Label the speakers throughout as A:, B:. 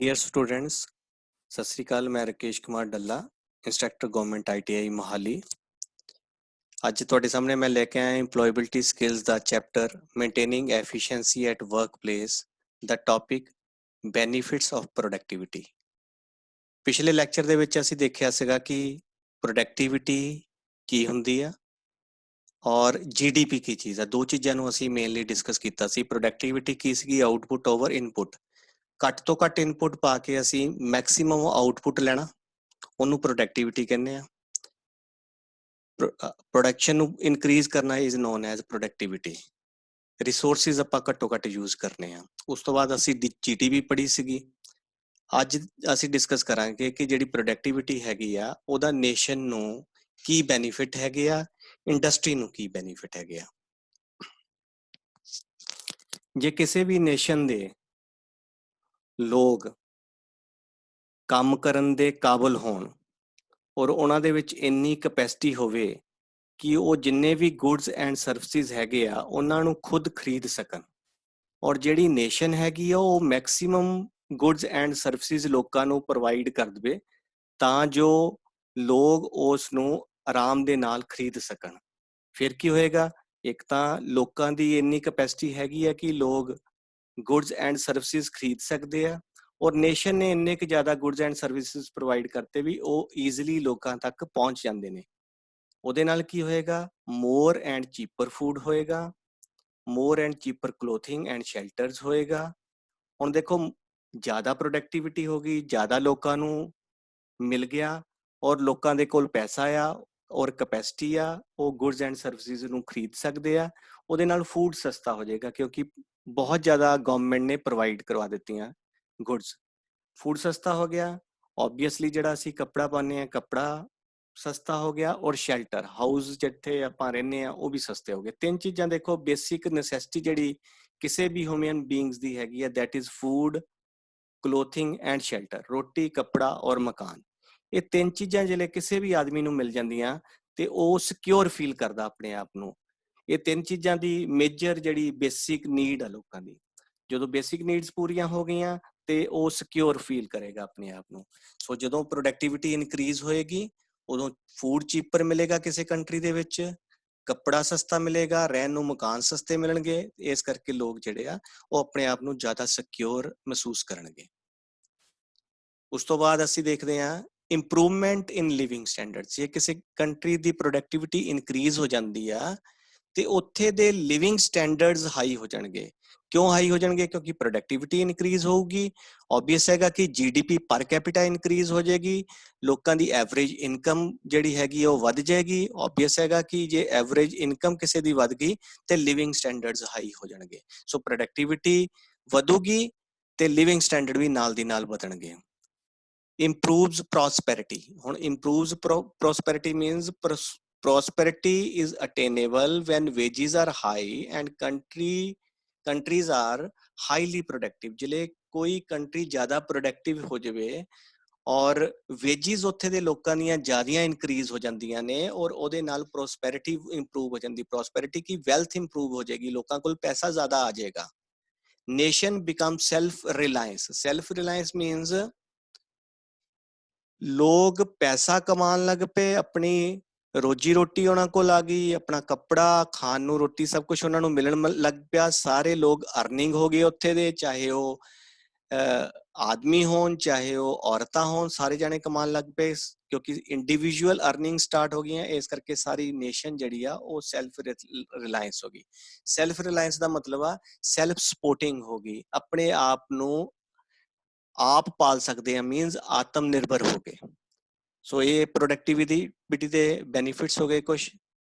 A: Dear students, सत श्री अकाल। मैं Rakesh Kumar Dalla, instructor government ITI Mohali. ਅੱਜ ਤੁਹਾਡੇ ਸਾਹਮਣੇ ਮੈਂ ਲੈ ਕੇ ਆਇਆ ਇੰਪਲੋਏਬਿਲਿਟੀ ਸਕਿੱਲਸ ਦਾ chapter maintaining efficiency at work place, ਦਾ ਟੌਪਿਕ ਬੈਨੀਫਿਟਸ ਆਫ ਪ੍ਰੋਡਕਟਿਵਿਟੀ। ਪਿਛਲੇ ਲੈਕਚਰ ਦੇ ਵਿੱਚ ਅਸੀਂ ਦੇਖਿਆ ਸੀਗਾ ਕਿ ਪ੍ਰੋਡਕਟਿਵਿਟੀ ਕੀ ਹੁੰਦੀ ਆ ਔਰ GDP ਕੀ ਚੀਜ਼ ਆ। ਦੋ ਚੀਜ਼ਾਂ ਨੂੰ ਅਸੀਂ ਮੇਨਲੀ ਡਿਸਕਸ ਕੀਤਾ ਸੀ। ਪ੍ਰੋਡਕਟਿਵਿਟੀ ਕੀ ਸੀਗੀ? Output over input. ਘੱਟ ਤੋਂ ਘੱਟ ਇਨਪੁੱਟ ਪਾ ਕੇ ਅਸੀਂ ਮੈਕਸਿਮਮ ਆਊਟਪੁੱਟ ਲੈਣਾ, ਉਹਨੂੰ ਪ੍ਰੋਡਕਟਿਵਿਟੀ ਕਹਿੰਦੇ ਆ। ਪ੍ਰੋਡਕਸ਼ਨ ਨੂੰ ਇਨਕਰੀਜ਼ ਕਰਨਾ is non as productivity. Resources ਆਪਾਂ ਘੱਟੋ ਘੱਟ ਯੂਜ਼ ਕਰਨੇ ਆ। ਉਸ ਤੋਂ ਬਾਅਦ ਅਸੀਂ GDP ਪੜ੍ਹੀ ਸੀਗੀ। ਅੱਜ ਅਸੀਂ ਡਿਸਕਸ ਕਰਾਂਗੇ ਕਿ ਜਿਹੜੀ ਪ੍ਰੋਡਕਟਿਵਿਟੀ ਹੈਗੀ ਆ ਉਹਦਾ ਨੇਸ਼ਨ ਨੂੰ ਕੀ ਬੈਨੀਫਿਟ ਹੈਗੇ ਆ, ਇੰਡਸਟਰੀ ਨੂੰ ਕੀ ਬੈਨੀਫਿਟ ਹੈਗੇ ਆ। ਜੇ ਕਿਸੇ ਵੀ ਨੇਸ਼ਨ ਦੇ ਲੋਕ ਕੰਮ ਕਰਨ ਦੇ ਕਾਬਲ ਹੋਣ ਔਰ ਉਹਨਾਂ ਦੇ ਵਿੱਚ ਇੰਨੀ ਕਪੈਸਿਟੀ ਹੋਵੇ ਕਿ ਉਹ ਜਿੰਨੇ ਵੀ ਗੁੱਡਸ ਐਂਡ ਸਰਵਿਸਿਜ਼ ਹੈਗੇ ਆ ਉਹਨਾਂ ਨੂੰ ਖੁਦ ਖਰੀਦ ਸਕਣ, ਔਰ ਜਿਹੜੀ ਨੇਸ਼ਨ ਹੈਗੀ ਆ ਉਹ ਮੈਕਸਿਮਮ ਗੁੱਡਸ ਐਂਡ ਸਰਵਿਸਿਜ਼ ਲੋਕਾਂ ਨੂੰ ਪ੍ਰੋਵਾਈਡ ਕਰ ਦੇਵੇ ਤਾਂ ਜੋ ਲੋਕ ਉਸ ਨੂੰ ਆਰਾਮ ਦੇ ਨਾਲ ਖਰੀਦ ਸਕਣ। ਫਿਰ ਕੀ ਹੋਏਗਾ? ਇੱਕ ਤਾਂ ਲੋਕਾਂ ਦੀ ਇੰਨੀ ਕਪੈਸਿਟੀ ਹੈਗੀ ਆ ਕਿ ਲੋਕ ਗੁੱਡਸ ਐਂਡ ਸਰਵਿਸਿਜ਼ ਖਰੀਦ ਸਕਦੇ ਆ, ਔਰ ਨੇਸ਼ਨ ਨੇ ਇੰਨੇ ਕੁ ਜ਼ਿਆਦਾ ਗੁੱਡਸ ਐਂਡ ਸਰਵਿਸਿਜ਼ ਪ੍ਰੋਵਾਈਡ ਕਰਤੇ ਵੀ ਉਹ ਈਜ਼ੀਲੀ ਲੋਕਾਂ ਤੱਕ ਪਹੁੰਚ ਜਾਂਦੇ ਨੇ। ਉਹਦੇ ਨਾਲ ਕੀ ਹੋਏਗਾ? ਮੋਰ ਐਂਡ ਚੀਪਰ ਫੂਡ ਹੋਏਗਾ, more and cheaper clothing and shelters ਹੋਏਗਾ। ਹੁਣ ਦੇਖੋ, ਜ਼ਿਆਦਾ ਪ੍ਰੋਡਕਟਿਵਿਟੀ ਹੋ ਗਈ, ਜ਼ਿਆਦਾ ਲੋਕਾਂ ਨੂੰ ਮਿਲ ਗਿਆ ਔਰ ਲੋਕਾਂ ਦੇ ਕੋਲ ਪੈਸਾ ਆ ਔਰ ਕਪੈਸਿਟੀ ਆ, ਉਹ ਗੁੱਡਸ ਐਂਡ ਸਰਵਿਸਿਜ਼ ਨੂੰ ਖਰੀਦ ਸਕਦੇ ਆ। ਉਹਦੇ ਨਾਲ ਫੂਡ ਸਸਤਾ ਹੋ ਜਾਏਗਾ ਕਿਉਂਕਿ ਬਹੁਤ ਜ਼ਿਆਦਾ ਗਵਰਨਮੈਂਟ ਨੇ ਪ੍ਰੋਵਾਈਡ ਕਰਵਾ ਦਿੱਤੀਆਂ ਗੁੱਡਸ। ਫੂਡ ਸਸਤਾ ਹੋ ਗਿਆ, ਓਬਵੀਅਸਲੀ ਜਿਹੜਾ ਅਸੀਂ ਕੱਪੜਾ ਪਾਉਂਦੇ ਆ ਕੱਪੜਾ ਸਸਤਾ ਹੋ ਗਿਆ, ਔਰ ਸ਼ੈਲਟਰ ਹਾਊਸ ਜਿੱਥੇ ਆਪਾਂ ਰਹਿੰਦੇ ਆ ਉਹ ਵੀ ਸਸਤੇ ਹੋ ਗਏ। ਤਿੰਨ ਚੀਜ਼ਾਂ ਦੇਖੋ, ਬੇਸਿਕ ਨੈਸੈਸਿਟੀ ਜਿਹੜੀ ਕਿਸੇ ਵੀ ਹਿਊਮਨ ਬੀਇੰਗਸ ਦੀ ਹੈਗੀ ਆ, that is food, clothing and shelter. ਰੋਟੀ, ਕੱਪੜਾ ਔਰ ਮਕਾਨ। ਇਹ ਤਿੰਨ ਚੀਜ਼ਾਂ ਜਿਹੜੇ ਕਿਸੇ ਵੀ ਆਦਮੀ ਨੂੰ ਮਿਲ ਜਾਂਦੀਆਂ ਤੇ ਉਹ ਸਿਕਿਉਰ ਫੀਲ ਕਰਦਾ ਆਪਣੇ ਆਪ ਨੂੰ। ਇਹ ਤਿੰਨ ਚੀਜ਼ਾਂ ਦੀ ਮੇਜਰ ਜਿਹੜੀ ਬੇਸਿਕ ਨੀਡ ਆ ਲੋਕਾਂ ਦੀ। ਜਦੋਂ ਬੇਸਿਕ ਨੀਡਸ ਪੂਰੀਆਂ ਹੋ ਗਈਆਂ ਤੇ ਉਹ ਸਿਕਿਉਰ ਫੀਲ ਕਰੇਗਾ ਆਪਣੇ ਆਪ ਨੂੰ। ਸੋ ਜਦੋਂ ਪ੍ਰੋਡਕਟਿਵਿਟੀ ਇਨਕਰੀਜ਼ ਹੋਏਗੀ ਉਦੋਂ ਫੂਡ ਚੀਪਰ ਮਿਲੇਗਾ ਕਿਸੇ ਕੰਟਰੀ ਦੇ ਵਿੱਚ, ਕੱਪੜਾ ਸਸਤਾ ਮਿਲੇਗਾ, ਰਹਿਣ ਨੂੰ ਮਕਾਨ ਸਸਤੇ ਮਿਲਣਗੇ। ਇਸ ਕਰਕੇ ਲੋਕ ਜਿਹੜੇ ਆ ਉਹ ਆਪਣੇ ਆਪ ਨੂੰ ਜ਼ਿਆਦਾ ਸਿਕਿਉਰ ਮਹਿਸੂਸ ਕਰਨਗੇ। ਉਸ ਤੋਂ ਬਾਅਦ ਅਸੀਂ ਦੇਖਦੇ ਹਾਂ ਇੰਪਰੂਵਮੈਂਟ ਇਨ ਲਿਵਿੰਗ ਸਟੈਂਡਰਡਸ। ਜੇ ਕਿਸੇ ਕੰਟਰੀ ਦੀ ਪ੍ਰੋਡਕਟਿਵਿਟੀ ਇਨਕਰੀਜ਼ ਹੋ ਜਾਂਦੀ ਆ ਤੇ ਉੱਥੇ ਦੇ ਲਿਵਿੰਗ ਸਟੈਂਡਰਡਸ ਹਾਈ ਹੋ ਜਾਣਗੇ। ਕਿਉਂ ਹਾਈ ਹੋ ਜਾਣਗੇ? ਕਿਉਂਕਿ ਪ੍ਰੋਡਕਟਿਵਿਟੀ ਇਨਕਰੀਜ਼ ਹੋਊਗੀ। ਓਬਵੀਅਸ ਹੈਗਾ ਕਿ GDP ਪਰ ਕੈਪੀਟਾ ਇਨਕਰੀਜ਼ ਹੋ ਜਾਏਗੀ, ਲੋਕਾਂ ਦੀ ਐਵਰੇਜ ਇਨਕਮ ਜਿਹੜੀ ਹੈਗੀ ਉਹ ਵੱਧ ਜਾਏਗੀ। ਓਬਵੀਅਸ ਹੈਗਾ ਕਿ ਜੇ ਐਵਰੇਜ ਇਨਕਮ ਕਿਸੇ ਦੀ ਵੱਧ ਗਈ ਤੇ ਲਿਵਿੰਗ ਸਟੈਂਡਰਡਸ ਹਾਈ ਹੋ ਜਾਣਗੇ। ਸੋ ਪ੍ਰੋਡਕਟਿਵਿਟੀ ਵਧੂਗੀ ਤੇ ਲਿਵਿੰਗ ਸਟੈਂਡਰਡ ਵੀ ਨਾਲ ਦੀ ਨਾਲ ਵਧਣਗੇ। improves prosperity. ਹੁਣ improves prosperity means prosperity is attainable when wages are high and countries are highly productive. ਜਿਹੜੇ ਕੋਈ ਕੰਟਰੀ ਜ਼ਿਆਦਾ ਪ੍ਰੋਡਕਟਿਵ ਹੋ ਜਾਵੇ ਔਰ ਵੇਜਿਸ ਉੱਥੇ ਦੇ ਲੋਕਾਂ ਦੀਆਂ ਜ਼ਿਆਦੀਆਂ ਇਨਕਰੀਜ਼ ਹੋ ਜਾਂਦੀਆਂ ਨੇ ਔਰ ਉਹਦੇ ਨਾਲ ਪ੍ਰੋਸਪੈਰਿਟੀ ਇੰਪਰੂਵ ਹੋ ਜਾਂਦੀ। ਪ੍ਰੋਸਪੈਰਿਟੀ ਕੀ? ਵੈਲਥ ਇੰਪਰੂਵ ਹੋ ਜਾਏਗੀ, ਲੋਕਾਂ ਕੋਲ ਪੈਸਾ ਜ਼ਿਆਦਾ ਆ ਜਾਏਗਾ। Nation become self Reliance. Self Reliance means ਲੋਕ ਪੈਸਾ ਕਮਾਉਣ ਲੱਗ ਪਏ, ਆਪਣੀ ਰੋਜੀ ਰੋਟੀ ਉਹਨਾਂ ਕੋਲ ਆ ਗਈ, ਆਪਣਾ ਕੱਪੜਾ, ਖਾਣ ਨੂੰ ਰੋਟੀ, ਸਭ ਕੁਝ ਉਹਨਾਂ ਨੂੰ ਮਿਲਣ ਲੱਗ ਪਿਆ। ਸਾਰੇ ਲੋਕ ਅਰਨਿੰਗ ਹੋ ਗਏ ਉੱਥੇ ਦੇ, ਚਾਹੇ ਉਹ ਆਦਮੀ ਹੋਣ ਚਾਹੇ ਉਹ ਔਰਤਾਂ ਹੋਣ, ਸਾਰੇ ਜਾਣੇ ਕਮਾਉਣ ਲੱਗ ਪਏ ਕਿਉਂਕਿ ਇੰਡੀਵਿਜੂਅਲ ਅਰਨਿੰਗ ਸਟਾਰਟ ਹੋ ਗਈਆਂ। ਇਸ ਕਰਕੇ ਸਾਰੀ ਨੇਸ਼ਨ ਜਿਹੜੀ ਆ ਉਹ ਸੈਲਫ ਰਿਲਾਇੰਸ ਹੋ ਗਈ। ਸੈਲਫ ਰਿਲਾਇੰਸ ਦਾ ਮਤਲਬ ਆ ਸੈਲਫ ਸਪੋਰਟਿੰਗ ਹੋ ਗਈ, ਆਪਣੇ ਆਪ ਨੂੰ ਆਪ ਪਾਲ ਸਕਦੇ ਆ, ਮੀਨਸ ਆਤਮ ਨਿਰਭਰ ਹੋ ਗਏ। ਸੋ ਇਹ ਪ੍ਰੋਡਕਟਿਵਿਟੀ ਦੇ ਬੈਨੀਫਿਟਸ ਹੋ ਗਏ ਕੁਛ।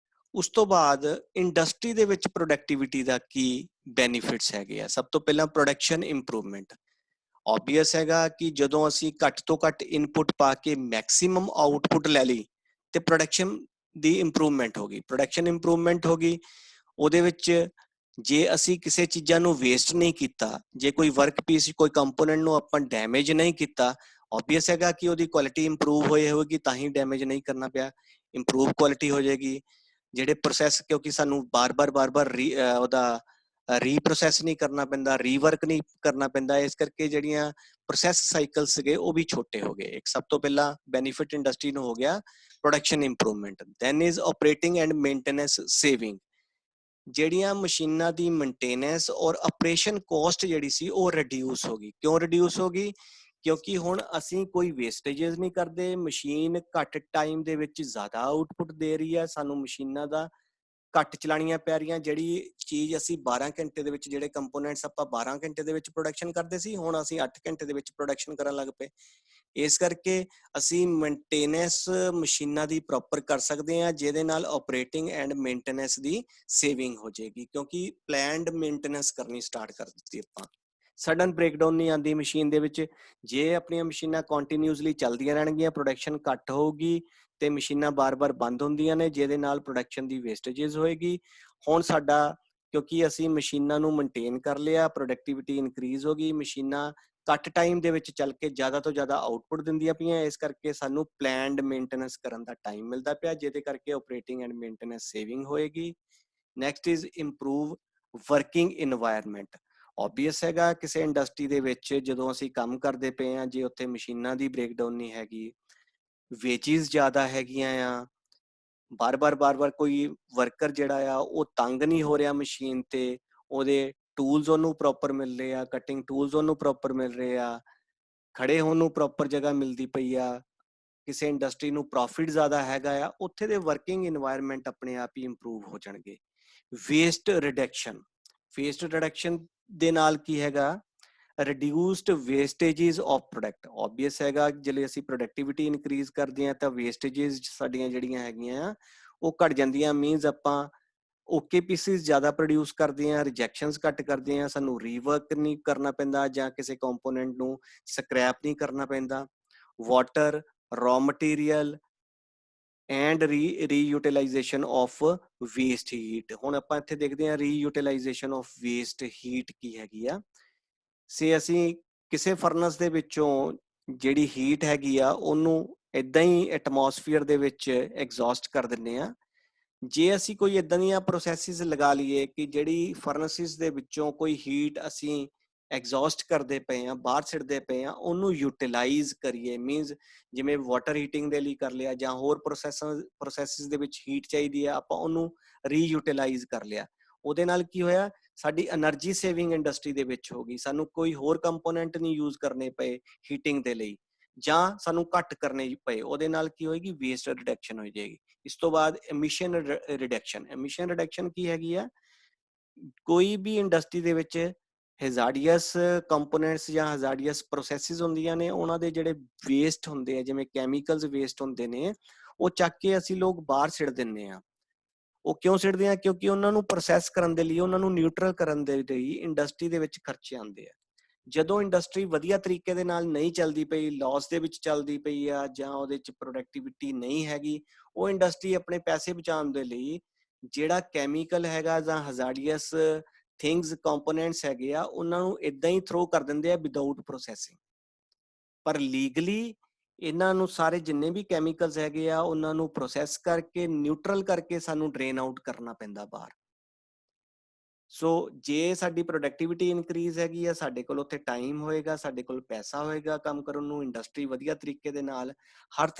A: ਉਸ ਤੋਂ ਬਾਅਦ ਇੰਡਸਟਰੀ ਦੇ ਵਿੱਚ ਪ੍ਰੋਡਕਟਿਵਿਟੀ ਦਾ ਕੀ ਬੈਨੀਫਿਟਸ ਹੈਗੇ ਆ? ਸਭ ਤੋਂ ਪਹਿਲਾਂ ਪ੍ਰੋਡਕਸ਼ਨ ਇੰਪਰੂਵਮੈਂਟ। ਓਬਵੀਅਸ ਹੈਗਾ ਕਿ ਜਦੋਂ ਅਸੀਂ ਘੱਟ ਤੋਂ ਘੱਟ ਇਨਪੁੱਟ ਪਾ ਕੇ ਮੈਕਸਿਮਮ ਆਊਟਪੁੱਟ ਲੈ ਲਈ ਤੇ ਪ੍ਰੋਡਕਸ਼ਨ ਦੀ ਇੰਪਰੂਵਮੈਂਟ ਹੋ ਗਈ। ਪ੍ਰੋਡਕਸ਼ਨ ਇੰਪਰੂਵਮੈਂਟ ਹੋ ਗਈ, ਉਹਦੇ ਵਿੱਚ ਜੇ ਅਸੀਂ ਕਿਸੇ ਚੀਜ਼ਾਂ ਨੂੰ ਵੇਸਟ ਨਹੀਂ ਕੀਤਾ, ਜੇ ਕੋਈ ਵਰਕ ਪੀਸ, ਕੋਈ ਕੰਪੋਨੈਂਟ ਨੂੰ ਆਪਾਂ ਡੈਮੇਜ ਨਹੀਂ ਕੀਤਾ, ਓਬਵੀਅਸ ਹੈਗਾ ਕਿ ਉਹਦੀ ਕੁਆਲਿਟੀ ਇੰਪਰੂਵ ਹੋਈ ਹੋਵੇਗੀ, ਤਾਂ ਹੀ ਡੈਮੇਜ ਨਹੀਂ ਕਰਨਾ ਪਿਆ, ਇੰਪਰੂਵ ਕੁਆਲਿਟੀ ਹੋ ਜਾਏਗੀ। ਜਿਹੜੇ ਪ੍ਰੋਸੈਸ, ਕਿਉਂਕਿ ਸਾਨੂੰ ਬਾਰ ਬਾਰ ਉਹਦਾ ਰੀਪ੍ਰੋਸੈਸ ਨਹੀਂ ਕਰਨਾ ਪੈਂਦਾ, ਰੀਵਰਕ ਨਹੀਂ ਕਰਨਾ ਪੈਂਦਾ। ਇਸ ਕਰਕੇ ਜਿਹੜੀਆਂ ਪ੍ਰੋਸੈਸ ਸਾਈਕਲ ਸੀਗੇ ਉਹ ਵੀ ਛੋਟੇ ਹੋ ਗਏ। ਇੱਕ ਸਭ ਤੋਂ ਪਹਿਲਾਂ ਬੈਨੀਫਿਟ ਇੰਡਸਟਰੀ ਨੂੰ ਹੋ ਗਿਆ production improvement. Then is operating and maintenance saving. ਜਿਹੜੀਆਂ ਮਸ਼ੀਨਾਂ ਦੀ ਮੇਨਟੇਨੈਂਸ ਔਰ ਆਪਰੇਸ਼ਨ ਕੋਸਟ ਜਿਹੜੀ ਸੀ ਉਹ ਰਿਡਿਊਸ ਹੋ ਗਈ। ਕਿਉਂ ਰਿਡਿਊਸ ਹੋ ਗਈ? ਕਿਉਂਕਿ ਹੁਣ ਅਸੀਂ ਕੋਈ ਵੇਸਟੇजेस ਨਹੀਂ ਕਰਦੇ, ਮਸ਼ੀਨ ਘੱਟ ਟਾਈਮ ਦੇ ਵਿੱਚ ਜ਼ਿਆਦਾ ਆਊਟਪੁੱਟ ਦੇ ਰਹੀ ਹੈ, ਸਾਨੂੰ ਮਸ਼ੀਨਾਂ ਦਾ ਘੱਟ ਚਲਾਣੀਆਂ ਪੈ ਰਹੀਆਂ। ਜਿਹੜੀ ਚੀਜ਼ ਅਸੀਂ 12 ਘੰਟੇ ਦੇ ਵਿੱਚ, ਜਿਹੜੇ ਕੰਪੋਨੈਂਟਸ ਆਪਾਂ 12 ਘੰਟੇ ਦੇ ਵਿੱਚ ਪ੍ਰੋਡਕਸ਼ਨ ਕਰਦੇ ਸੀ, ਹੁਣ ਅਸੀਂ 8 ਘੰਟੇ ਦੇ ਵਿੱਚ ਪ੍ਰੋਡਕਸ਼ਨ ਕਰਨ ਲੱਗ ਪਏ। ਇਸ ਕਰਕੇ ਅਸੀਂ ਮੇਨਟੇਨੈਂਸ ਮਸ਼ੀਨਾਂ ਦੀ ਪ੍ਰੋਪਰ ਕਰ ਸਕਦੇ ਹਾਂ, ਜਿਹਦੇ ਨਾਲ operating and maintenance the saving ਹੋ ਜਾਏਗੀ। ਕਿਉਂਕਿ ਪਲੈਨਡ ਮੇਨਟੇਨੈਂਸ ਕਰਨੀ ਸਟਾਰਟ ਕਰ ਦਿੱਤੀ ਆਪਾਂ। ਸਡਨ ਬ੍ਰੇਕਡਾਊਨ ਨਹੀਂ ਆਉਂਦੀ ਮਸ਼ੀਨ ਦੇ ਵਿੱਚ। ਜੇ ਆਪਣੀਆਂ ਮਸ਼ੀਨਾਂ ਕੰਟੀਨਿਊਸਲੀ ਚੱਲਦੀਆਂ ਰਹਿਣਗੀਆਂ, ਪ੍ਰੋਡਕਸ਼ਨ ਘੱਟ ਹੋਊਗੀ ਤੇ ਮਸ਼ੀਨਾਂ ਬਾਰ-ਬਾਰ ਬੰਦ ਹੁੰਦੀਆਂ ਨੇ, ਜਿਹਦੇ ਨਾਲ ਪ੍ਰੋਡਕਸ਼ਨ ਦੀ ਵੇਸਟੇजेस ਹੋਏਗੀ। ਹੁਣ ਸਾਡਾ, ਕਿਉਂਕਿ ਅਸੀਂ ਮਸ਼ੀਨਾਂ ਨੂੰ ਮੇਨਟੇਨ ਕਰ ਲਿਆ, ਪ੍ਰੋਡਕਟਿਵਿਟੀ ਇਨਕਰੀਜ਼ ਹੋ ਗਈ, ਮਸ਼ੀਨਾਂ ਘੱਟ ਟਾਈਮ ਦੇ ਵਿੱਚ ਚੱਲ ਕੇ ਜ਼ਿਆਦਾ ਤੋਂ ਜ਼ਿਆਦਾ ਆਊਟਪੁੱਟ ਦਿੰਦੀਆਂ ਪਈਆਂ। ਇਸ ਕਰਕੇ ਸਾਨੂੰ ਪਲੈਨਡ ਮੇਨਟੇਨੈਂਸ ਕਰਨ ਦਾ ਟਾਈਮ ਮਿਲਦਾ ਪਿਆ, ਜਿਹਦੇ ਕਰਕੇ ਆਪਰੇਟਿੰਗ ਐਂਡ ਮੇਨਟੇਨੈਂਸ ਸੇਵਿੰਗ ਹੋਏਗੀ। Next is improve working environment. Obvious ਹੈਗਾ, ਕਿਸੇ ਇੰਡਸਟਰੀ ਦੇ ਵਿੱਚ ਜਦੋਂ ਅਸੀਂ ਕੰਮ ਕਰਦੇ ਪਏ ਹਾਂ, ਜੇ ਉੱਥੇ ਮਸ਼ੀਨਾਂ ਦੀ ਬ੍ਰੇਕਡਾਊਨ ਨਹੀਂ ਹੈਗੀ, ਵੇਜਿਸ ਜ਼ਿਆਦਾ ਹੈਗੀਆਂ ਆ, ਬਾਰ-ਬਾਰ ਕੋਈ ਵਰਕਰ ਜਿਹੜਾ ਆ ਉਹ ਤੰਗ ਨਹੀਂ ਹੋ ਰਿਹਾ ਮਸ਼ੀਨ ਤੇ, ਉਹਦੇ ਟੂਲਸ ਉਹਨੂੰ ਪ੍ਰੋਪਰ ਮਿਲ ਰਹੇ ਆ, ਕਟਿੰਗ ਟੂਲਸ ਉਹਨੂੰ ਪ੍ਰੋਪਰ ਮਿਲ ਰਹੇ ਆ, ਖੜੇ ਹੋਣ ਨੂੰ ਪ੍ਰੋਪਰ ਜਗ੍ਹਾ ਮਿਲਦੀ ਪਈ ਆ, ਕਿਸੇ ਇੰਡਸਟਰੀ ਨੂੰ ਪ੍ਰੋਫਿਟ ਜ਼ਿਆਦਾ ਹੈਗਾ ਆ, ਉੱਥੇ ਦੇ ਵਰਕਿੰਗ ਇਨਵਾਇਰਨਮੈਂਟ ਆਪਣੇ ਆਪ ਹੀ ਇੰਪਰੂਵ ਹੋ ਜਾਣਗੇ। Waste reduction. ਵੇਸਟ ਰਿਡਕਸ਼ਨ ਦੇ ਨਾਲ ਕੀ ਹੈਗਾ? ਰਿਡਿਊਸਡ ਵੇਸਟੇजेस ਆਫ ਪ੍ਰੋਡਕਟ। ਓਬਵੀਅਸ ਹੈਗਾ, ਜਦੋਂ ਅਸੀਂ ਪ੍ਰੋਡਕਟਿਵਿਟੀ ਇਨਕਰੀਜ਼ ਕਰਦੇ ਹਾਂ ਤਾਂ ਵੇਸਟੇजेस ਸਾਡੀਆਂ ਜਿਹੜੀਆਂ ਹੈਗੀਆਂ ਉਹ ਘਟ ਜਾਂਦੀਆਂ। ਮੀਨਸ ਆਪਾਂ ਓਕੇ ਪੀਸਿਸ ਜ਼ਿਆਦਾ ਪ੍ਰੋਡਿਊਸ ਕਰਦੇ ਹਾਂ, ਰਿਜੈਕਸ਼ਨਸ ਘੱਟ ਕਰਦੇ ਹਾਂ, ਸਾਨੂੰ ਰੀਵਰਕ ਨਹੀਂ ਕਰਨਾ ਪੈਂਦਾ ਜਾਂ ਕਿਸੇ ਕੰਪੋਨੈਂਟ ਨੂੰ ਸਕ੍ਰੈਪ ਨਹੀਂ ਕਰਨਾ ਪੈਂਦਾ। Water, raw material and reutilization of waste heat. ਹੁਣ ਆਪਾਂ ਇੱਥੇ ਦੇਖਦੇ ਹਾਂ ਰੀਯੂਟਿਲਾਈਜੇਸ਼ਨ ਆਫ ਵੇਸਟ ਹੀਟ ਕੀ ਹੈਗੀ ਆ। ਸੇ ਅਸੀਂ ਕਿਸੇ ਫਰਨਸ ਦੇ ਵਿੱਚੋਂ ਜਿਹੜੀ ਹੀਟ ਹੈਗੀ ਆ ਉਹਨੂੰ ਇਦਾਂ ਹੀ ਐਟਮੋਸਫੀਅਰ ਦੇ ਵਿੱਚ ਐਗਜ਼ੌਸਟ ਕਰ ਦਿੰਦੇ ਆ। ਜੇ ਅਸੀਂ ਕੋਈ ਇਦਾਂ ਦੀਆਂ ਪ੍ਰੋਸੈਸਿਸ ਲਗਾ ਲਈਏ ਕਿ ਜਿਹੜੀ ਫਰਨਸਿਸ ਦੇ ਵਿੱਚੋਂ ਕੋਈ ਹੀਟ ਅਸੀਂ ਐਗਜ਼ੌਸਟ ਕਰਦੇ ਪਏ ਆ, ਬਾਹਰ ਛੱਡਦੇ ਪਏ ਆ, ਉਹਨੂੰ ਯੂਟਿਲਾਈਜ਼ ਕਰੀਏ। ਮੀਨਸ ਜਿਵੇਂ ਵਾਟਰ ਹੀਟਿੰਗ ਦੇ ਲਈ ਕਰ ਲਿਆ ਜਾਂ ਹੋਰ ਪ੍ਰੋਸੈਸਿਸ ਦੇ ਵਿੱਚ ਹੀਟ ਚਾਹੀਦੀ ਆ, ਆਪਾਂ ਉਹਨੂੰ ਰੀਯੂਟਿਲਾਈਜ਼ ਕਰ ਲਿਆ। ਉਹਦੇ ਨਾਲ ਕੀ ਹੋਇਆ? ਸਾਡੀ એનર્ਜੀ ਸੇਵਿੰਗ ਇੰਡਸਟਰੀ ਦੇ ਵਿੱਚ ਹੋ ਗਈ। ਸਾਨੂੰ ਕੋਈ ਹੋਰ ਕੰਪੋਨੈਂਟ ਨਹੀਂ ਯੂਜ਼ ਕਰਨੇ ਪਏ ਹੀਟਿੰਗ ਦੇ ਲਈ, ਜਾਂ ਸਾਨੂੰ ਘੱਟ ਕਰਨੇ ਪਏ। ਉਹਦੇ ਨਾਲ ਕੀ ਹੋਏਗੀ? ਵੇਸਟ ਰਿਡਕਸ਼ਨ ਹੋ ਜਾਏਗੀ। ਇਸ ਤੋਂ ਬਾਅਦ ਐਮਿਸ਼ਨ ਰਿਡਕਸ਼ਨ। ਐਮਿਸ਼ਨ ਰਿਡਕਸ਼ਨ ਕੀ ਹੈਗੀ ਆ? ਕੋਈ ਵੀ ਇੰਡਸਟਰੀ ਦੇ ਵਿੱਚ ਹੈਜ਼ਾਰਡੀਅਸ ਕੰਪੋਨੈਂਟਸ ਜਾਂ ਹੈਜ਼ਾਰਡੀਅਸ ਪ੍ਰੋਸੈਸਿਸ ਹੁੰਦੀਆਂ ਨੇ, ਉਹਨਾਂ ਦੇ ਜਿਹੜੇ ਵੇਸਟ ਹੁੰਦੇ ਆ, ਜਿਵੇਂ ਕੈਮੀਕਲਸ ਵੇਸਟ ਹੁੰਦੇ ਨੇ, ਉਹ ਚੱਕ ਕੇ ਅਸੀਂ ਲੋਕ ਬਾਹਰ ਸਿੱਟ ਦਿੰਦੇ ਆ। ਉਹ ਕਿਉਂ ਸਿੱਟਦੇ ਆ? ਕਿਉਂਕਿ ਉਹਨਾਂ ਨੂੰ ਪ੍ਰੋਸੈਸ ਕਰਨ ਦੇ ਲਈ, ਉਹਨਾਂ ਨੂੰ ਨਿਊਟਰਲ ਕਰਨ ਦੇ ਲਈ ਇੰਡਸਟਰੀ ਦੇ ਵਿੱਚ ਖਰਚੇ ਆਉਂਦੇ ਆ। ਜਦੋਂ ਇੰਡਸਟਰੀ ਵਧੀਆ ਤਰੀਕੇ ਦੇ ਨਾਲ ਨਹੀਂ ਚੱਲਦੀ ਪਈ, ਲਾਸ ਦੇ ਵਿੱਚ ਚੱਲਦੀ ਪਈ ਆ, ਜਾਂ ਉਹਦੇ 'ਚ ਪ੍ਰੋਡਕਟਿਵਿਟੀ ਨਹੀਂ ਹੈਗੀ, ਉਹ ਇੰਡਸਟਰੀ ਆਪਣੇ ਪੈਸੇ ਬਚਾਉਣ ਦੇ ਲਈ ਜਿਹੜਾ ਕੈਮੀਕਲ ਹੈਗਾ ਜਾਂ ਹਜ਼ਾਰਡੀਅਸ ਥਿੰਗਸ ਕੰਪੋਨੈਂਟਸ ਹੈਗੇ ਆ, ਉਹਨਾਂ ਨੂੰ ਇਦਾਂ ਹੀ ਥਰੋ ਕਰ ਦਿੰਦੇ ਆ ਵਿਦਆਊਟ ਪ੍ਰੋਸੈਸਿੰਗ। ਪਰ ਲੀਗਲੀ ਇਹਨਾਂ ਨੂੰ ਸਾਰੇ ਜਿੰਨੇ ਵੀ ਕੈਮੀਕਲਸ ਹੈਗੇ ਆ, ਉਹਨਾਂ ਨੂੰ ਪ੍ਰੋਸੈਸ ਕਰਕੇ ਨਿਊਟਰਲ ਕਰਕੇ ਸਾਨੂੰ ਡਰੇਨ ਆਊਟ ਕਰਨਾ ਪੈਂਦਾ ਬਾਹਰ। ਸੋ ਜੇ ਸਾਡੀ ਪ੍ਰੋਡਕਟਿਵਿਟੀ ਇਨਕਰੀਜ਼ ਹੈਗੀ ਆ, ਸਾਡੇ ਕੋਲ ਉੱਥੇ ਟਾਈਮ ਹੋਏਗਾ, ਸਾਡੇ ਕੋਲ ਪੈਸਾ ਹੋਏਗਾ ਕੰਮ ਕਰਨ ਨੂੰ, ਇੰਡਸਟਰੀ ਵਧੀਆ ਤਰੀਕੇ ਦੇ ਨਾਲ ਹਰ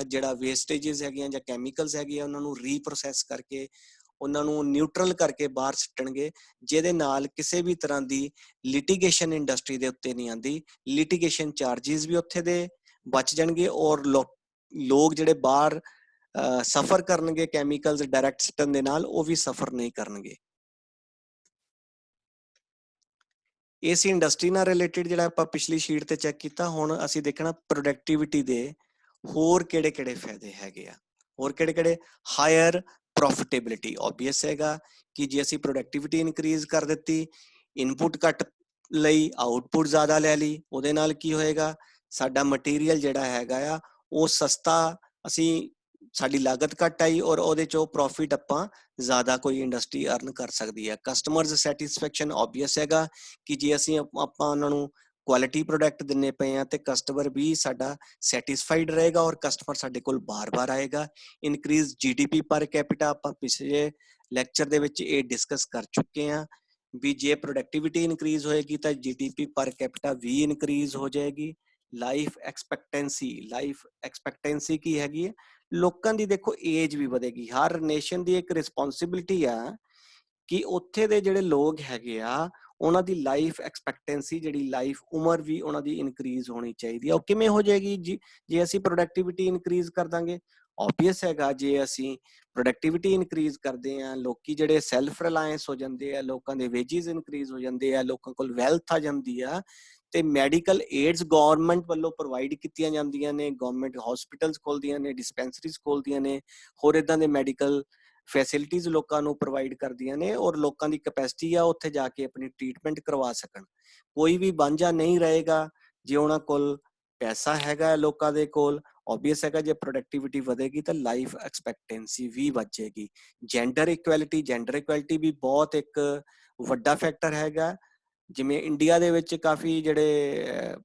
A: ਜਿਹੜਾ ਵੇਸਟੇजेस ਹੈਗੀਆਂ ਜਾਂ ਕੈਮੀਕਲਸ ਹੈਗੇ ਆ, ਉਹਨਾਂ ਨੂੰ ਰੀਪ੍ਰੋਸੈਸ ਕਰਕੇ, ਉਹਨਾਂ ਨੂੰ ਨਿਊਟਰਲ ਕਰਕੇ ਬਾਹਰ ਸਿੱਟਣਗੇ, ਜਿਹਦੇ ਨਾਲ ਕਿਸੇ ਵੀ ਤਰ੍ਹਾਂ ਦੀ ਲਿਟੀਗੇਸ਼ਨ ਇੰਡਸਟਰੀ ਦੇ ਉੱਤੇ ਨਹੀਂ ਆਉਂਦੀ। ਲਿਟੀਗੇਸ਼ਨ ਚਾਰजेस ਵੀ ਉੱਥੇ ਦੇ ਬਚ ਜਾਣਗੇ, ਔਰ ਲੋਕ ਜਿਹੜੇ ਬਾਹਰ ਸਫਰ ਕਰਨਗੇ ਕੈਮੀਕਲਸ ਡਾਇਰੈਕਟ ਸਿੱਟਣ ਦੇ ਨਾਲ, ਉਹ ਵੀ ਸਫਰ ਨਹੀਂ ਕਰਨਗੇ। ਇਸ ਇੰਡਸਟਰੀ ਨਾਲ ਰਿਲੇਟਡ ਜਿਹੜਾ ਆਪਾਂ ਪਿਛਲੀ ਸ਼ੀਟ ਤੇ ਚੈੱਕ ਕੀਤਾ, ਹੁਣ ਅਸੀਂ ਦੇਖਣਾ ਪ੍ਰੋਡਕਟਿਵਿਟੀ ਦੇ ਹੋਰ ਕਿਹੜੇ-ਕਿਹੜੇ ਫਾਇਦੇ ਹੈਗੇ ਆ। ਹੋਰ ਕਿਹੜੇ-ਕਿਹੜੇ? ਹਾਇਰ ਪ੍ਰੋਫਿਟੇਬਿਲਿਟੀ। ਓਬਵੀਅਸ ਹੈਗਾ ਕਿ ਜੇ ਅਸੀਂ ਪ੍ਰੋਡਕਟਿਵਿਟੀ ਇਨਕਰੀਜ਼ ਕਰ ਦਿੱਤੀ, ਇਨਪੁਟ ਘੱਟ ਲਈ, ਆਊਟਪੁੱਟ ਜ਼ਿਆਦਾ ਲੈ ਲਈ, ਉਹਦੇ ਨਾਲ ਕੀ ਹੋਏਗਾ? ਸਾਡਾ ਮਟੀਰੀਅਲ ਜਿਹੜਾ ਹੈਗਾ ਆ ਉਹ ਸਸਤਾ, ਅਸੀਂ ਸਾਡੀ ਲਾਗਤ ਘੱਟ ਆਈ, ਔਰ ਉਹਦੇ ਚੋਂ ਪ੍ਰੋਫਿਟ ਆਪਾਂ ਜ਼ਿਆਦਾ ਕੋਈ ਇੰਡਸਟਰੀ ਅਰਨ ਕਰ ਸਕਦੀ ਹੈ। Customers satisfaction. ਓਬਵੀਅਸ ਹੈਗਾ ਕਿ ਜੇ ਅਸੀਂ ਆਪਾਂ ਉਹਨਾਂ ਨੂੰ ਕੁਆਲਿਟੀ ਪ੍ਰੋਡਕਟ ਦਿੰਨੇ ਪਏ ਆ ਤੇ ਕਸਟਮਰ ਵੀ ਸਾਡਾ ਸੈਟਿਸਫਾਈਡ ਰਹੇਗਾ, ਔਰ ਕਸਟਮਰ ਸਾਡੇ ਕੋਲ ਬਾਰ-ਬਾਰ ਆਏਗਾ। ਇਨਕਰੀਜ਼ ਜੀਡੀਪੀ ਪਰ ਕੈਪੀਟਾ, ਆਪਾਂ ਪਿਛਲੇ ਲੈਕਚਰ ਦੇ ਵਿੱਚ ਇਹ ਡਿਸਕਸ ਕਰ ਚੁੱਕੇ ਆ। ਵੀ ਜੇ ਪ੍ਰੋਡਕਟਿਵਿਟੀ ਇਨਕਰੀਜ਼ ਹੋਏਗੀ ਤਾਂ GDP ਪਰ ਕੈਪੀਟਾ ਵੀ ਇਨਕਰੀਜ਼ ਹੋ ਜਾਏਗੀ। ਲਾਈਫ ਐਕਸਪੈਕਟੈਂਸੀ ਕੀ ਹੈਗੀ ਹੈ? ਲੋਕਾਂ ਦੀ ਦੇਖੋ ਏਜ ਵੀ ਵਧੇਗੀ। ਹਰ ਨੇਸ਼ਨ ਦੀ ਇੱਕ ਰਿਸਪੌਂਸਿਬਿਲਟੀ ਆ ਕਿ ਉੱਥੇ ਦੇ ਜਿਹੜੇ ਲੋਕ ਹੈਗੇ ਆ ਉਹਨਾਂ ਦੀ ਲਾਈਫ ਐਕਸਪੈਕਟੈਂਸੀ, ਜਿਹੜੀ ਲਾਈਫ ਉਮਰ ਵੀ ਉਹਨਾਂ ਦੀ ਇਨਕਰੀਜ਼ ਹੋਣੀ ਚਾਹੀਦੀ ਹੈ। ਉਹ ਕਿਵੇਂ ਹੋ ਜਾਏਗੀ ਜੀ? ਜੇ ਅਸੀਂ ਪ੍ਰੋਡਕਟਿਵਿਟੀ ਇਨਕਰੀਜ਼ ਕਰ ਦਾਂਗੇ। ਓਬਵੀਅਸ ਹੈਗਾ, ਜੇ ਅਸੀਂ ਪ੍ਰੋਡਕਟਿਵਿਟੀ ਇਨਕਰੀਜ਼ ਕਰਦੇ ਆ, ਲੋਕੀ ਜਿਹੜੇ ਸੈਲਫ ਰਿਲਾਇੰਸ ਹੋ ਜਾਂਦੇ ਆ, ਲੋਕਾਂ ਦੇ ਵੇਜਿਸ ਇਨਕਰੀਜ਼ ਹੋ ਜਾਂਦੇ ਆ, ਲੋਕਾਂ ਕੋਲ ਵੈਲਥ ਆ ਜਾਂਦੀ ਆ, ਤੇ ਮੈਡੀਕਲ ਏਡਸ ਗਵਰਨਮੈਂਟ ਵੱਲੋਂ ਪ੍ਰੋਵਾਈਡ ਕੀਤੀਆਂ ਜਾਂਦੀਆਂ ਨੇ, ਗਵਰਨਮੈਂਟ ਹਸਪੀਟਲਸ ਖੋਲਦੀਆਂ ਨੇ, ਡਿਸਪੈਂਸਰੀਜ਼ ਖੋਲਦੀਆਂ ਨੇ, ਹੋਰ ਇਦਾਂ ਦੇ ਮੈਡੀਕਲ ਫੈਸਿਲਿਟੀਜ਼ ਲੋਕਾਂ ਨੂੰ ਪ੍ਰੋਵਾਈਡ ਕਰਦੀਆਂ ਨੇ, ਔਰ ਲੋਕਾਂ ਦੀ ਕੈਪੈਸਿਟੀ ਆ ਉੱਥੇ ਜਾ ਕੇ ਆਪਣੀ ਟ੍ਰੀਟਮੈਂਟ ਕਰਵਾ ਸਕਣ। ਕੋਈ ਵੀ ਵਾਂਝਾ ਨਹੀਂ ਰਹੇਗਾ ਜੇ ਉਹਨਾਂ ਕੋਲ ਪੈਸਾ ਹੈਗਾ ਲੋਕਾਂ ਦੇ ਕੋਲ। ਓਬਵੀਅਸ ਹੈਗਾ, ਜੇ ਪ੍ਰੋਡਕਟਿਵਿਟੀ ਵਧੇਗੀ ਤਾਂ ਲਾਈਫ ਐਕਸਪੈਕਟੈਂਸੀ ਵੀ ਵਧੇਗੀ। ਜੈਂਡਰ ਇਕੁਐਲਿਟੀ ਵੀ ਬਹੁਤ ਇੱਕ ਵੱਡਾ ਫੈਕਟਰ ਹੈਗਾ। ਜਿਵੇਂ ਇੰਡੀਆ ਦੇ ਵਿੱਚ ਕਾਫੀ ਜਿਹੜੇ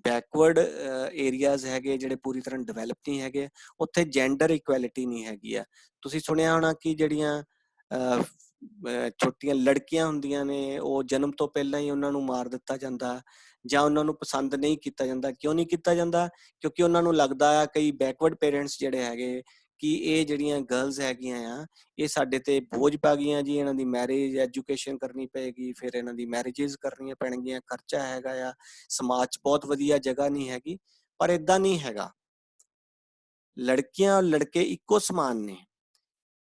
A: ਬੈਕਵਰਡ ਏਰੀਆਜ਼ ਹੈਗੇ, ਜਿਹੜੇ ਪੂਰੀ ਤਰ੍ਹਾਂ ਡਿਵੈਲਪ ਨਹੀਂ ਹੈਗੇ, ਉੱਥੇ ਜੈਂਡਰ ਇਕੁਐਲਿਟੀ ਨਹੀਂ ਹੈਗੀ ਆ। ਤੁਸੀਂ ਸੁਣਿਆ ਹੋਣਾ ਕਿ ਜਿਹੜੀਆਂ ਛੋਟੀਆਂ ਲੜਕੀਆਂ ਹੁੰਦੀਆਂ ਨੇ, ਉਹ ਜਨਮ ਤੋਂ ਪਹਿਲਾਂ ਹੀ ਉਹਨਾਂ ਨੂੰ ਮਾਰ ਦਿੱਤਾ ਜਾਂਦਾ, ਜਾਂ ਉਹਨਾਂ ਨੂੰ ਪਸੰਦ ਨਹੀਂ ਕੀਤਾ ਜਾਂਦਾ। ਕਿਉਂ ਨਹੀਂ ਕੀਤਾ ਜਾਂਦਾ? ਕਿਉਂਕਿ ਉਹਨਾਂ ਨੂੰ ਲੱਗਦਾ ਆ, ਕਈ ਬੈਕਵਰਡ ਪੇਰੈਂਟਸ ਜਿਹੜੇ ਹੈਗੇ, ਕਿ ਇਹ ਜਿਹੜੀਆਂ ਗਰਲਸ ਹੈਗੀਆਂ ਆ, ਇਹ ਸਾਡੇ ਤੇ ਬੋਝ ਪਾ ਗਈਆਂ ਜੀ, ਇਹਨਾਂ ਦੀ ਮੈਰਿਜ ਐਜੂਕੇਸ਼ਨ ਕਰਨੀ ਪਏਗੀ, ਫਿਰ ਇਹਨਾਂ ਦੀ ਮੈਰਿਜਸ ਕਰਨੀਆਂ ਪੈਣਗੀਆਂ, ਖਰਚਾ ਹੈਗਾ ਆ, ਸਮਾਜ 'ਚ ਬਹੁਤ ਵਧੀਆ ਜਗ੍ਹਾ ਨਹੀਂ ਹੈਗੀ। ਪਰ ਏਦਾਂ ਨਹੀਂ ਹੈਗਾ, ਲੜਕੀਆਂ ਲੜਕੇ ਇੱਕੋ ਸਮਾਨ ਨੇ।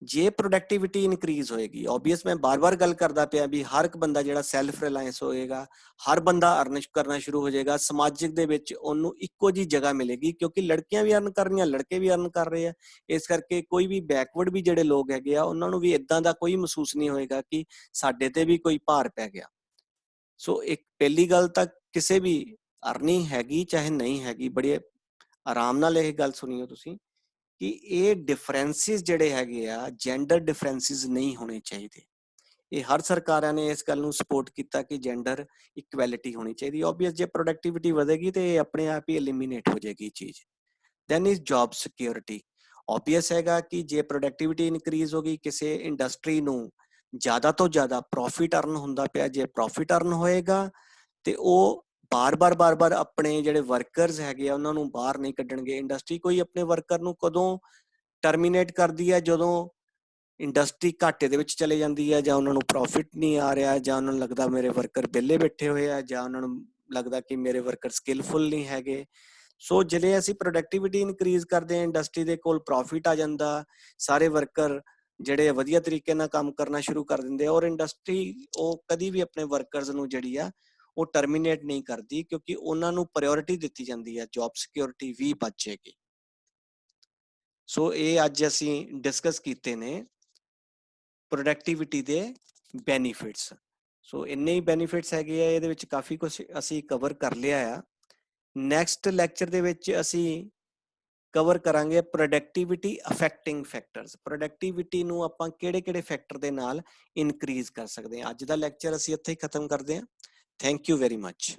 A: ਜੇ ਪ੍ਰੋਡਕਟਿਵਿਟੀ ਇਨਕਰੀਜ਼ ਹੋਏਗੀ, ਓਬਵੀਅਸ ਮੈਂ ਬਾਰ-ਬਾਰ ਗੱਲ ਕਰਦਾ ਪਿਆ ਵੀ ਹਰ ਇੱਕ ਬੰਦਾ ਜਿਹੜਾ ਸੈਲਫ ਰਿਲਾਇੰਸ ਹੋਏਗਾ, ਹਰ ਬੰਦਾ ਅਰਨ ਕਰਨਾ ਸ਼ੁਰੂ ਹੋ ਜਾਏਗਾ, ਸਮਾਜਿਕ ਦੇ ਵਿੱਚ ਉਹਨੂੰ ਇੱਕੋ ਜੀ ਜਗ੍ਹਾ ਮਿਲੇਗੀ, ਕਿਉਂਕਿ ਲੜਕੀਆਂ ਵੀ ਅਰਨ ਕਰ ਰਹੀਆਂ, ਲੜਕੇ ਵੀ ਅਰਨ ਕਰ ਰਹੇ ਆ। ਇਸ ਕਰਕੇ ਕੋਈ ਵੀ ਬੈਕਵਰਡ ਵੀ ਜਿਹੜੇ ਲੋਕ ਹੈਗੇ ਆ, ਉਹਨਾਂ ਨੂੰ ਵੀ ਇਦਾਂ ਦਾ ਕੋਈ ਮਹਿਸੂਸ ਨਹੀਂ ਹੋਏਗਾ ਕਿ ਸਾਡੇ ਤੇ ਵੀ ਕੋਈ ਭਾਰ ਪੈ ਗਿਆ। ਸੋ ਇੱਕ ਪਹਿਲੀ ਗੱਲ ਤਾਂ ਕਿਸੇ ਵੀ ਅਰਨਿੰਗ ਹੈਗੀ ਚਾਹੇ ਨਹੀਂ ਹੈਗੀ, ਬੜੇ ਆਰਾਮ ਨਾਲ ਇਹ ਗੱਲ ਸੁਣੀਓ ਤੁਸੀਂ, ਕਿ ਇਹ ਡਿਫਰੈਂਸਿਸ ਜਿਹੜੇ ਹੈਗੇ ਆ, ਜੈਂਡਰ ਡਿਫਰੈਂਸਿਸ ਨਹੀਂ ਹੋਣੇ ਚਾਹੀਦੇ। ਇਹ ਹਰ ਸਰਕਾਰਾਂ ਨੇ ਇਸ ਗੱਲ ਨੂੰ ਸਪੋਰਟ ਕੀਤਾ ਕਿ ਜੈਂਡਰ ਇਕੁਐਲਿਟੀ ਹੋਣੀ ਚਾਹੀਦੀ। ਓਬਵੀਅਸ ਜੇ ਪ੍ਰੋਡਕਟਿਵਿਟੀ ਵਧੇਗੀ ਤੇ ਇਹ ਆਪਣੇ ਆਪ ਹੀ ਐਲੀਮੀਨੇਟ ਹੋ ਜਾਏਗੀ ਚੀਜ਼। Then is job security. Obvious ਹੈਗਾ ਕਿ ਜੇ ਪ੍ਰੋਡਕਟਿਵਿਟੀ ਇਨਕਰੀਜ਼ ਹੋ ਗਈ, ਕਿਸੇ ਇੰਡਸਟਰੀ ਨੂੰ ਜ਼ਿਆਦਾ ਤੋਂ ਜ਼ਿਆਦਾ ਪ੍ਰੋਫਿਟ ਅਰਨ ਹੁੰਦਾ ਪਿਆ, ਜੇ ਪ੍ਰੋਫਿਟ ਅਰਨ ਹੋਏਗਾ ਤੇ ਉਹ ਬਾਰ-ਬਾਰ ਆਪਣੇ ਜਿਹੜੇ ਵਰਕਰਸ ਹੈਗੇ ਆ ਉਹਨਾਂ ਨੂੰ ਬਾਹਰ ਨਹੀਂ ਕੱਢਣਗੇ। ਇੰਡਸਟਰੀ ਕੋਈ ਆਪਣੇ ਵਰਕਰ ਨੂੰ ਕਦੋਂ ਟਰਮੀਨੇਟ ਕਰਦੀ ਹੈ? ਜਦੋਂ ਇੰਡਸਟਰੀ ਘਾਟੇ ਦੇ ਵਿੱਚ ਚਲੇ ਜਾਂਦੀ ਹੈ, ਜਾਂ ਉਹਨਾਂ ਨੂੰ ਪ੍ਰੋਫਿਟ ਨਹੀਂ ਆ ਰਿਹਾ, ਜਾਂ ਉਹਨਾਂ ਨੂੰ ਲੱਗਦਾ ਮੇਰੇ ਵਰਕਰ ਵਿਹਲੇ ਬੈਠੇ ਹੋਏ ਆ, ਜਾਂ ਉਹਨਾਂ ਨੂੰ ਲੱਗਦਾ ਕਿ ਮੇਰੇ ਵਰਕਰ ਸਕਿੱਲਫੁਲ ਨਹੀਂ ਹੈਗੇ। ਸੋ ਜਿਹੜੇ ਅਸੀਂ ਪ੍ਰੋਡਕਟਿਵਿਟੀ ਇਨਕਰੀਜ਼ ਕਰਦੇ ਹਾਂ, ਇੰਡਸਟਰੀ ਦੇ ਕੋਲ ਪ੍ਰੋਫਿਟ ਆ ਜਾਂਦਾ, ਸਾਰੇ ਵਰਕਰ ਜਿਹੜੇ ਵਧੀਆ ਤਰੀਕੇ ਨਾਲ ਕੰਮ ਕਰਨਾ ਸ਼ੁਰੂ ਕਰ ਦਿੰਦੇ ਆ, ਔਰ ਇੰਡਸਟਰੀ ਉਹ ਕਦੀ ਵੀ ਆਪਣੇ ਵਰਕਰਸ ਨੂੰ ਜਿਹੜੀ ਆ ਉਹ ਟਰਮੀਨੇਟ ਨਹੀਂ ਕਰਦੀ, ਕਿਉਂਕਿ ਉਹਨਾਂ ਨੂੰ ਪ੍ਰਾਇੋਰਟੀ ਦਿੱਤੀ ਜਾਂਦੀ ਹੈ, ਜੌਬ ਸਿਕਿਉਰਿਟੀ ਵੀ ਬਚੇਗੀ। ਸੋ ਇਹ ਅੱਜ ਅਸੀਂ ਡਿਸਕਸ ਕੀਤੇ ਨੇ ਪ੍ਰੋਡਕਟਿਵਿਟੀ ਦੇ ਬੈਨੀਫਿਟਸ। ਸੋ ਇੰਨੇ ਹੀ ਬੈਨੀਫਿਟਸ ਹੈਗੇ ਆ, ਇਹਦੇ ਵਿੱਚ ਕਾਫੀ ਕੁਝ ਅਸੀਂ ਕਵਰ ਕਰ ਲਿਆ ਆ। ਨੈਕਸਟ ਲੈਕਚਰ ਦੇ ਵਿੱਚ ਅਸੀਂ ਕਵਰ ਕਰਾਂਗੇ ਪ੍ਰੋਡਕਟਿਵਿਟੀ ਅਫੈਕਟਿੰਗ ਫੈਕਟਰਸ। ਪ੍ਰੋਡਕਟਿਵਿਟੀ ਨੂੰ ਆਪਾਂ ਕਿਹੜੇ-ਕਿਹੜੇ ਫੈਕਟਰ ਦੇ ਨਾਲ ਇਨਕਰੀਜ਼ ਕਰ ਸਕਦੇ ਹਾਂ। ਅੱਜ ਦਾ ਲੈਕਚਰ ਅਸੀਂ ਇੱਥੇ ਹੀ ਖਤਮ ਕਰਦੇ ਹਾਂ। Thank you very much.